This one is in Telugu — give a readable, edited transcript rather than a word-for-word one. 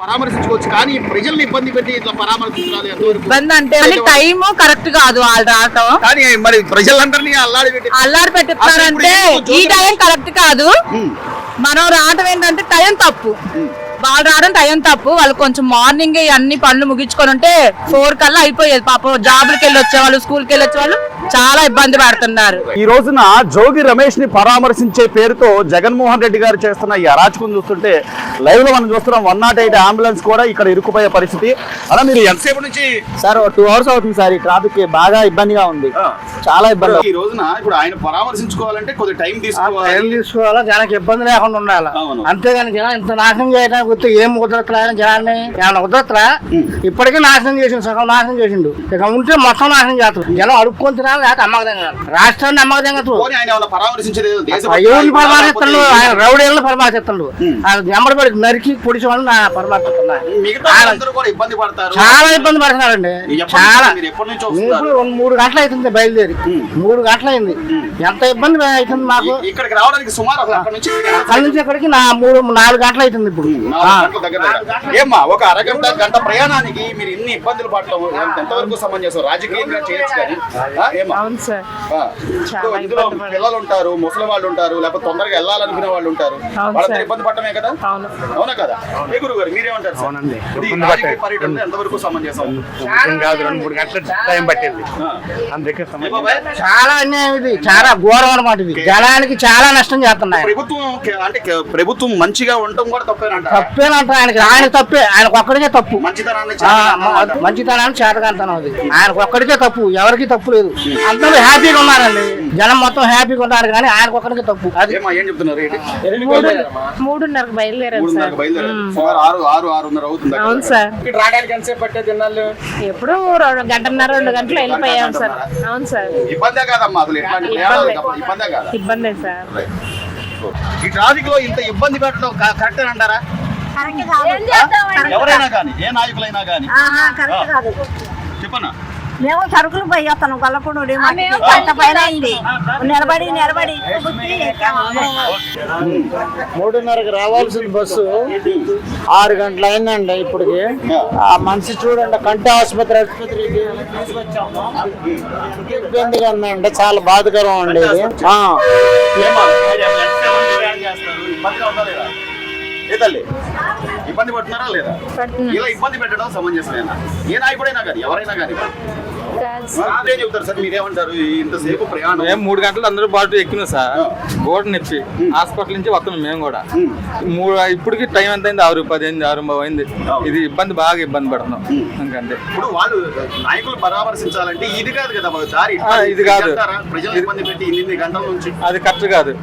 పరామర్శించుకోవచ్చు కానీ ప్రజల్ని ఇబ్బంది పెట్టి ఇట్లా పరామర్శించాలి ఇబ్బంది అంటే టైం కరెక్ట్ కాదు వాళ్ళు రావటం. కానీ మరి ప్రజలందరినీ అల్లాడి పెట్టిస్తారంటే ఈ టైం కరెక్ట్ కాదు. మనం రావటం ఏంటంటే టైం తప్పు. వాళ్ళు రావడం టైం తప్పు. వాళ్ళు కొంచెం మార్నింగ్ అన్ని పనులు ముగించుకొని ఉంటే 4 కల్లా అయిపోయేది. పాపం జాబులకి వెళ్ళి వచ్చేవాళ్ళు, స్కూల్కి వెళ్ళి వచ్చేవాళ్ళు చాలా ఇబ్బంది పడుతున్నారు. ఈ రోజున జోగి రమేష్ ని పరామర్శించే పేరుతో జగన్మోహన్ రెడ్డి గారు చేస్తున్న ఈ అరాచకం చూస్తుంటే లైవ్ లో మనం చూస్తున్నాం. 108 అంబులెన్స్ కూడా ఇక్కడ ఇరుక్కుపోయే పరిస్థితి. అలా మీరు ఎంతసేపు నుంచి సార్ 2 hours అవుతుంది సార్. ఈ ట్రాఫిక్ బాగా ఇబ్బందిగా ఉంది, చాలా ఇబ్బంది. ఈ రోజున ఇప్పుడు ఆయన పరామర్శించుకోవాలంటే కొద్దిగా టైం తీసుకోవాలా, జనానికి ఇబ్బంది లేకుండా ఉండాలి. అంతేగాని జనం ఇంత నాశనం చేయడానికి వస్తే ఏం కుదరట్లా జనాన్ని, ఏమైనా కుదరట్లా? ఇప్పటికే నాశనం చేసిండు, సగం నాశనం చేసిండు. ఇక ఉంటే మొత్తం నాశనం చేస్తాడు. జనం అడుక్కొని తినాలి, లేకపోతే అమ్మకదంగా రాష్ట్రాన్ని అమ్మకదంగా ఎవరిని పరమాశిస్తాడు? ఆయన రౌడీలను పరమాశిస్తాడు. ఎమ్మడిపడి నరికి పొడిచి వాళ్ళు పరమాశిస్తున్నారు. చాలా ఇబ్బంది పడుతున్నారండి. చాలా 3 గంటలు అవుతుంది బయలుదేరి, 3 గంటలు అయింది. ఎంత ఇబ్బంది అవుతుంది మాకు. ఇక్కడికి రావడానికి సుమారు అక్కడి నుంచి ఇక్కడికి 4 గంటలు అవుతుంది ఇప్పుడు. ఏమ్మా ఒక అరగంట గంట ప్రయాణానికి మీరు ఇన్ని ఇబ్బందులు పడటం ఎంతవరకు సమంజసం? రాజకీయంగా చేయొచ్చు కానీ ఇందులో పిల్లలు ఉంటారు, ముసలి వాళ్ళు ఉంటారు, లేకపోతే తొందరగా వెళ్ళాలనుకునే వాళ్ళు ఉంటారు. వాళ్ళందరూ ఇబ్బంది పడటమే కదా, అవునా కదా? ఏ గురువు గారు మీరేమంటారు? రాజకీయ పర్యటన ఎంతవరకు సమంజసం? 2-3 గంటల టైం పట్టింది. చాలా అన్యాయం ఇది, చాలా ఘోరం అన్నమాట. ఇది జనానికి చాలా నష్టం చేస్తున్నాయి. ప్రభుత్వం మంచిగా ఉండటం కూడా తప్పేనంట. ఆయన తప్పే, ఆయనకు ఒక్కడికే తప్పు. మంచితనాన్ని చేతకంతనం అది ఆయనకు ఒక్కడికే తప్పు, ఎవరికి తప్పు లేదు. అందరూ హ్యాపీగా ఉన్నారండి, జనం మొత్తం హ్యాపీగా ఉన్నారు. కానీ ఆయనకు ఒక్కడికే తప్పు. అది ఏం చెప్తున్నారు? 3:30 బయలుదేరారు సార్. 6:30 అవుతుంది. అవును సార్. రావడానికి ఎంతసేపు పట్టేది? ఎప్పుడు 1.5-2 గంటలు వెళ్ళిపోయాం సార్. అవును సార్. ఇబ్బందే కాదమ్మా, అసలు ఇబ్బందే కాదు, ఇబ్బందే సార్. ఈ ట్రాఫిక్ లో ఇంత ఇబ్బంది పెట్టడం కరెక్ట్ అంటారా? ఎవరైనా కానీ, ఏ నాయకులైనా కానీ చెప్పనా? మేము సరుకులు పోయి వస్తాను గొల్లపూడి పైన అయింది. నిలబడి 3:30కి రావాల్సిన బస్సు 6 గంటలు అయిందండి ఇప్పటికి. ఆ మనిషి చూడండి, కంటి ఆసుపత్రికి ఇబ్బందిగా ఉందండి, చాలా బాధకరం అండి ఇది. ఇబ్బంది పడుతున్నారా లేదా? ఇలా ఇబ్బంది పెట్టడం సమంజసమేనా? ఏ నాయకుడైనా కానీ, ఎవరైనా కానీ చెప్తారు సార్. మీరేమంటారు? ఇంతసేపు ప్రయాణం 3 గంటలు అందరూ బాటు ఎక్కినాం సార్. గోడ నొప్పి హాస్పిటల్ నుంచి వస్తున్నాం మేము కూడా. ఇప్పటికి టైం ఎంత అయింది? 6:10 అయింది, 6:30 అయింది. ఇది ఇబ్బంది, బాగా ఇబ్బంది పడుతున్నాం. ఇంకంతే. ఇప్పుడు వాళ్ళు నాయకులు పరామర్శించాలంటే ఇది కాదు కదా దారి. ఇది కాదు, ప్రజలు ఇబ్బంది పెట్టి 8 గంటల నుంచి అది కరెక్ట్ కాదు.